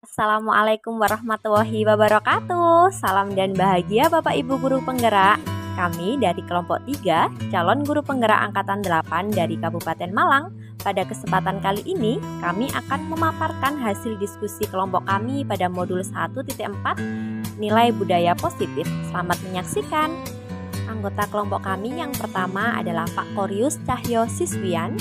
Assalamualaikum warahmatullahi wabarakatuh. Salam dan bahagia Bapak Ibu Guru Penggerak. Kami dari kelompok 3, calon guru penggerak angkatan 8 dari Kabupaten Malang. Pada kesempatan kali ini, kami akan memaparkan hasil diskusi kelompok kami pada modul 1.4 nilai budaya positif. Selamat menyaksikan. Anggota kelompok kami yang pertama adalah Pak Koryus Cahyo Siswian,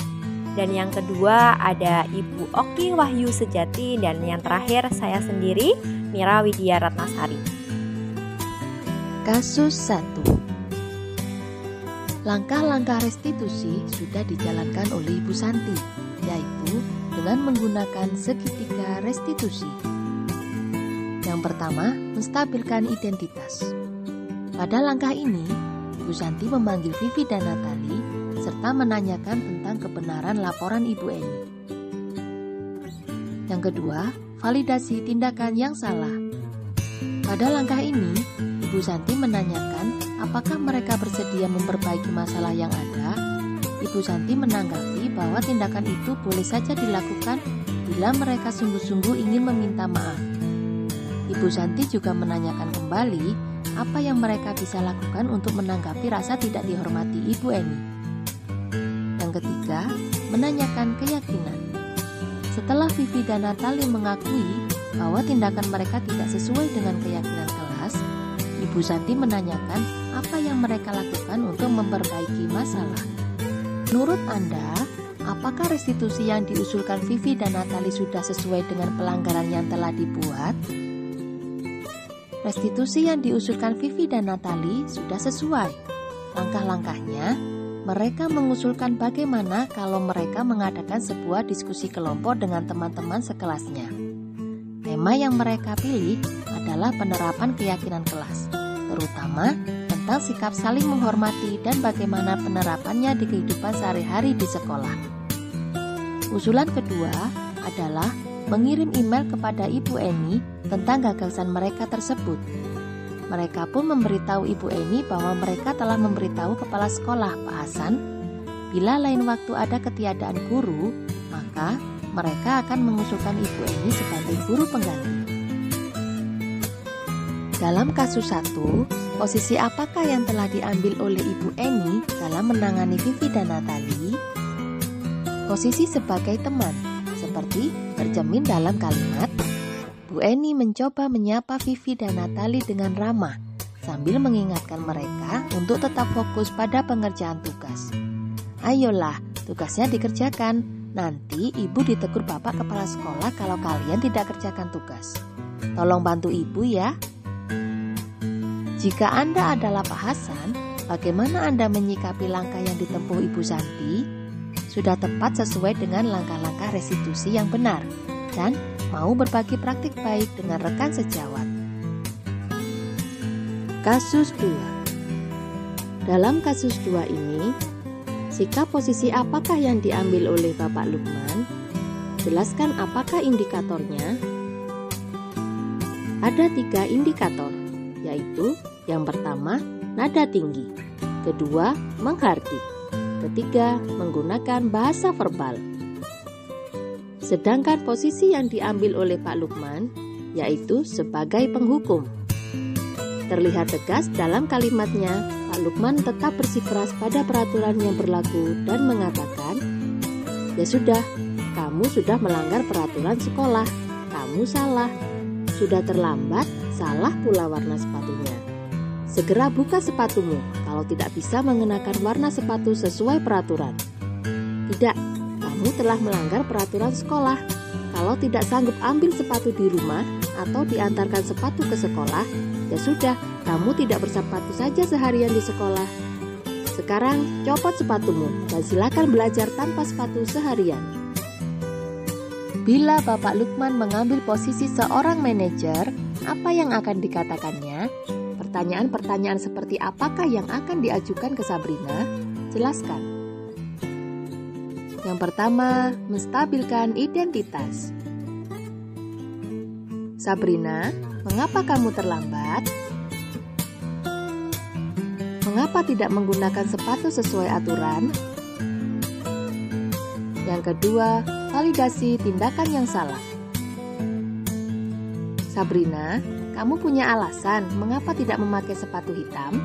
dan yang kedua ada Ibu Oki Wahyu Sejati, dan yang terakhir saya sendiri, Mira Widya Ratnasari. Kasus 1. Langkah-langkah restitusi sudah dijalankan oleh Ibu Santi, yaitu dengan menggunakan segitiga restitusi. Yang pertama, menstabilkan identitas. Pada langkah ini, Ibu Santi memanggil Vivi dan Natali serta menanyakan tentang kebenaran laporan Ibu Eni. Yang kedua, validasi tindakan yang salah. Pada langkah ini, Ibu Santi menanyakan apakah mereka bersedia memperbaiki masalah yang ada. Ibu Santi menanggapi bahwa tindakan itu boleh saja dilakukan bila mereka sungguh-sungguh ingin meminta maaf. Ibu Santi juga menanyakan kembali apa yang mereka bisa lakukan untuk menanggapi rasa tidak dihormati Ibu Eni. Yang ketiga, menanyakan keyakinan. Setelah Vivi dan Natali mengakui bahwa tindakan mereka tidak sesuai dengan keyakinan kelas, Ibu Santi menanyakan apa yang mereka lakukan untuk memperbaiki masalah. Menurut Anda, apakah restitusi yang diusulkan Vivi dan Natali sudah sesuai dengan pelanggaran yang telah dibuat? Restitusi yang diusulkan Vivi dan Natali sudah sesuai. Langkah-langkahnya, mereka mengusulkan bagaimana kalau mereka mengadakan sebuah diskusi kelompok dengan teman-teman sekelasnya. Tema yang mereka pilih adalah penerapan keyakinan kelas, terutama tentang sikap saling menghormati dan bagaimana penerapannya di kehidupan sehari-hari di sekolah. Usulan kedua adalah mengirim email kepada Ibu Eni tentang gagasan mereka tersebut. Mereka pun memberitahu Ibu Eni bahwa mereka telah memberitahu kepala sekolah Pak Hasan bila lain waktu ada ketiadaan guru, maka mereka akan mengusulkan Ibu Eni sebagai guru pengganti. Dalam kasus 1, posisi apakah yang telah diambil oleh Ibu Eni dalam menangani Vivi dan Natali? Posisi sebagai teman, seperti tercermin dalam kalimat, Bu Eni mencoba menyapa Vivi dan Natali dengan ramah sambil mengingatkan mereka untuk tetap fokus pada pengerjaan tugas. Ayolah, tugasnya dikerjakan. Nanti ibu ditegur bapak kepala sekolah kalau kalian tidak kerjakan tugas. Tolong bantu ibu ya. Jika Anda adalah Pak Hasan, bagaimana Anda menyikapi langkah yang ditempuh Ibu Santi? Sudah tepat sesuai dengan langkah-langkah restitusi yang benar dan mau berbagi praktik baik dengan rekan sejawat. Kasus 2. Dalam kasus 2 ini, sikap posisi apakah yang diambil oleh Bapak Lukman? Jelaskan apakah indikatornya? Ada 3 indikator, yaitu yang pertama, nada tinggi, kedua, menghardik, ketiga, menggunakan bahasa verbal. Sedangkan posisi yang diambil oleh Pak Lukman, yaitu sebagai penghukum. Terlihat tegas dalam kalimatnya, Pak Lukman tetap bersikeras pada peraturan yang berlaku dan mengatakan, "Ya sudah, kamu sudah melanggar peraturan sekolah, kamu salah. Sudah terlambat, salah pula warna sepatunya. Segera buka sepatumu kalau tidak bisa mengenakan warna sepatu sesuai peraturan. Tidak, kamu telah melanggar peraturan sekolah. Kalau tidak sanggup ambil sepatu di rumah atau diantarkan sepatu ke sekolah, ya sudah, kamu tidak bersepatu saja seharian di sekolah. Sekarang copot sepatumu dan silakan belajar tanpa sepatu seharian." Bila Bapak Lukman mengambil posisi seorang manajer, apa yang akan dikatakannya? Pertanyaan-pertanyaan seperti apakah yang akan diajukan ke Sabrina? Jelaskan. Yang pertama, menstabilkan identitas. Sabrina, mengapa kamu terlambat? Mengapa tidak menggunakan sepatu sesuai aturan? Yang kedua, validasi tindakan yang salah. Sabrina, kamu punya alasan mengapa tidak memakai sepatu hitam?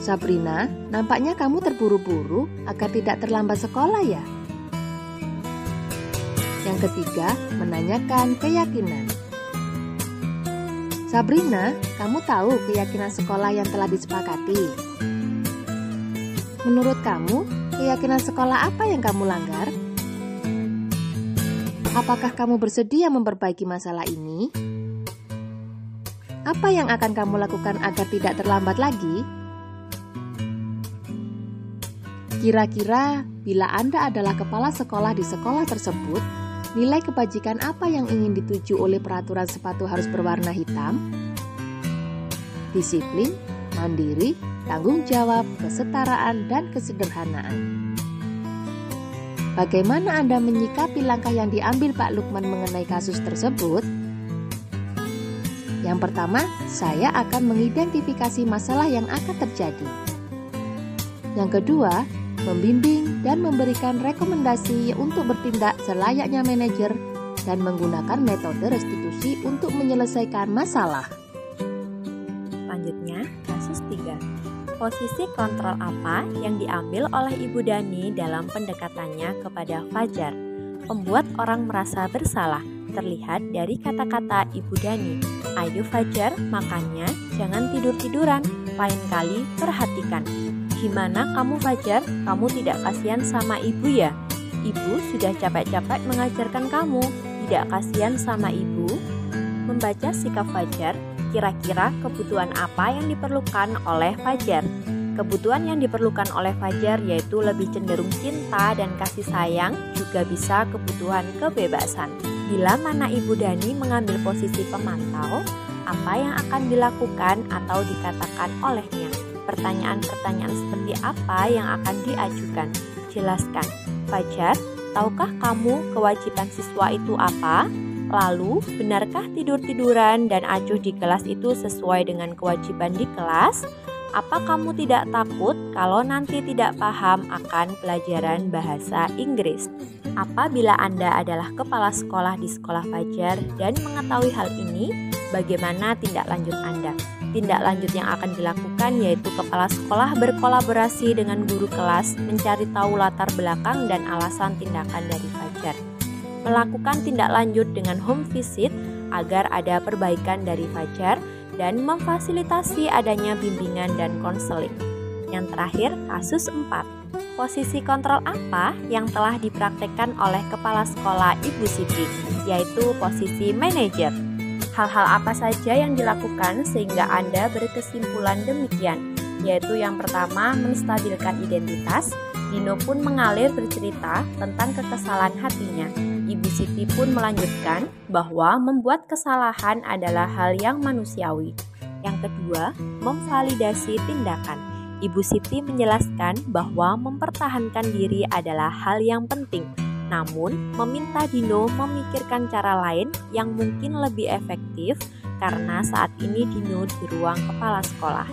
Sabrina, nampaknya kamu terburu-buru agar tidak terlambat sekolah ya? Yang ketiga, menanyakan keyakinan. Sabrina, kamu tahu keyakinan sekolah yang telah disepakati? Menurut kamu, keyakinan sekolah apa yang kamu langgar? Apakah kamu bersedia memperbaiki masalah ini? Apa yang akan kamu lakukan agar tidak terlambat lagi? Kira-kira bila Anda adalah kepala sekolah di sekolah tersebut, nilai kebajikan apa yang ingin dituju oleh peraturan sepatu harus berwarna hitam? Disiplin, mandiri, tanggung jawab, kesetaraan, dan kesederhanaan. Bagaimana Anda menyikapi langkah yang diambil Pak Lukman mengenai kasus tersebut? Yang pertama, saya akan mengidentifikasi masalah yang akan terjadi. Yang kedua, membimbing dan memberikan rekomendasi untuk bertindak selayaknya manajer dan menggunakan metode restitusi untuk menyelesaikan masalah. Selanjutnya, kasus 3. Posisi kontrol apa yang diambil oleh Ibu Dani dalam pendekatannya kepada Fajar? Membuat orang merasa bersalah, terlihat dari kata-kata Ibu Dani. Ayo Fajar, makannya jangan tidur-tiduran, lain kali perhatikan. Gimana kamu Fajar? Kamu tidak kasihan sama ibu ya? Ibu sudah capek-capek mengajarkan kamu. Tidak kasihan sama ibu? Membaca sikap Fajar, kira-kira kebutuhan apa yang diperlukan oleh Fajar? Kebutuhan yang diperlukan oleh Fajar yaitu lebih cenderung cinta dan kasih sayang, juga bisa kebutuhan kebebasan. Bila mana Ibu Dani mengambil posisi pemantau, apa yang akan dilakukan atau dikatakan olehnya? Pertanyaan-pertanyaan seperti apa yang akan diajukan? Jelaskan. Fajar, tahukah kamu kewajiban siswa itu apa? Lalu, benarkah tidur-tiduran dan acuh di kelas itu sesuai dengan kewajiban di kelas? Apa kamu tidak takut kalau nanti tidak paham akan pelajaran bahasa Inggris? Apabila Anda adalah kepala sekolah di sekolah Fajar dan mengetahui hal ini, bagaimana tindak lanjut Anda? Tindak lanjut yang akan dilakukan yaitu kepala sekolah berkolaborasi dengan guru kelas mencari tahu latar belakang dan alasan tindakan dari Fajar. Melakukan tindak lanjut dengan home visit agar ada perbaikan dari Fajar dan memfasilitasi adanya bimbingan dan konseling. Yang terakhir, kasus 4. Posisi kontrol apa yang telah dipraktekkan oleh kepala sekolah Ibu Siti, yaitu posisi manajer. Hal-hal apa saja yang dilakukan sehingga Anda berkesimpulan demikian? Yaitu yang pertama, menstabilkan identitas. Dino pun mengalir bercerita tentang kekesalan hatinya. Ibu Siti pun melanjutkan bahwa membuat kesalahan adalah hal yang manusiawi. Yang kedua, memvalidasi tindakan. Ibu Siti menjelaskan bahwa mempertahankan diri adalah hal yang penting. Namun, meminta Dino memikirkan cara lain yang mungkin lebih efektif karena saat ini Dino di ruang kepala sekolah.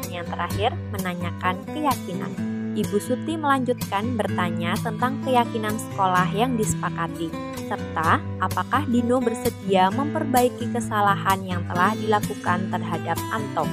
Yang terakhir, menanyakan keyakinan. Ibu Suti melanjutkan bertanya tentang keyakinan sekolah yang disepakati, serta apakah Dino bersedia memperbaiki kesalahan yang telah dilakukan terhadap Anto.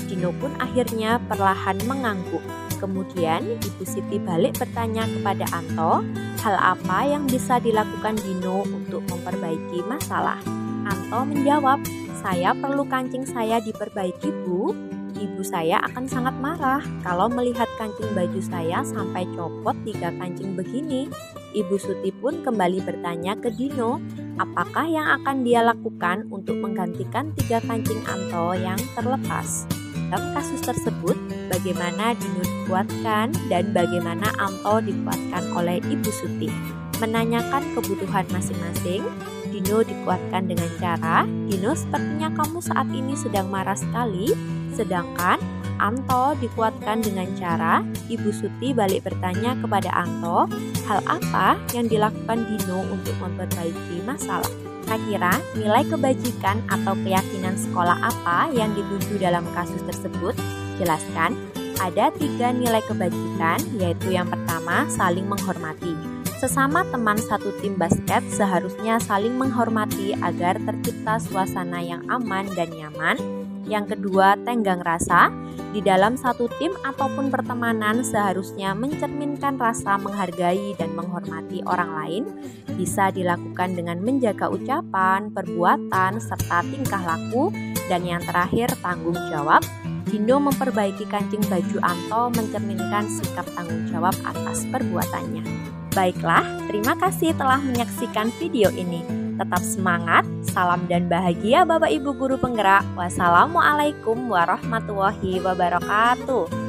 Dino pun akhirnya perlahan mengangguk. Kemudian Ibu Siti balik bertanya kepada Anto, hal apa yang bisa dilakukan Dino untuk memperbaiki masalah. Anto menjawab, saya perlu kancing saya diperbaiki Bu. Ibu saya akan sangat marah kalau melihat kancing baju saya sampai copot 3 kancing begini. Ibu Suti pun kembali bertanya ke Dino, apakah yang akan dia lakukan untuk menggantikan 3 kancing Anto yang terlepas. Dalam kasus tersebut, bagaimana Dino dikuatkan dan bagaimana Anto dikuatkan oleh Ibu Suti. Menanyakan kebutuhan masing-masing, Dino dikuatkan dengan cara, Dino sepertinya kamu saat ini sedang marah sekali, sedangkan Anto dikuatkan dengan cara, Ibu Suti balik bertanya kepada Anto, hal apa yang dilakukan Dino untuk memperbaiki masalah. Kira-kira nilai kebajikan atau keyakinan sekolah apa yang dituju dalam kasus tersebut? Jelaskan. Ada 3 nilai kebajikan, yaitu yang pertama, saling menghormati. Sesama teman satu tim basket seharusnya saling menghormati agar tercipta suasana yang aman dan nyaman. Yang kedua, tenggang rasa. Di dalam satu tim ataupun pertemanan seharusnya mencerminkan rasa menghargai dan menghormati orang lain. Bisa dilakukan dengan menjaga ucapan, perbuatan, serta tingkah laku. Dan yang terakhir, tanggung jawab. Dindo memperbaiki kancing baju Anto mencerminkan sikap tanggung jawab atas perbuatannya. Baiklah, terima kasih telah menyaksikan video ini. Tetap semangat, salam dan bahagia Bapak Ibu Guru Penggerak. Wassalamualaikum warahmatullahi wabarakatuh.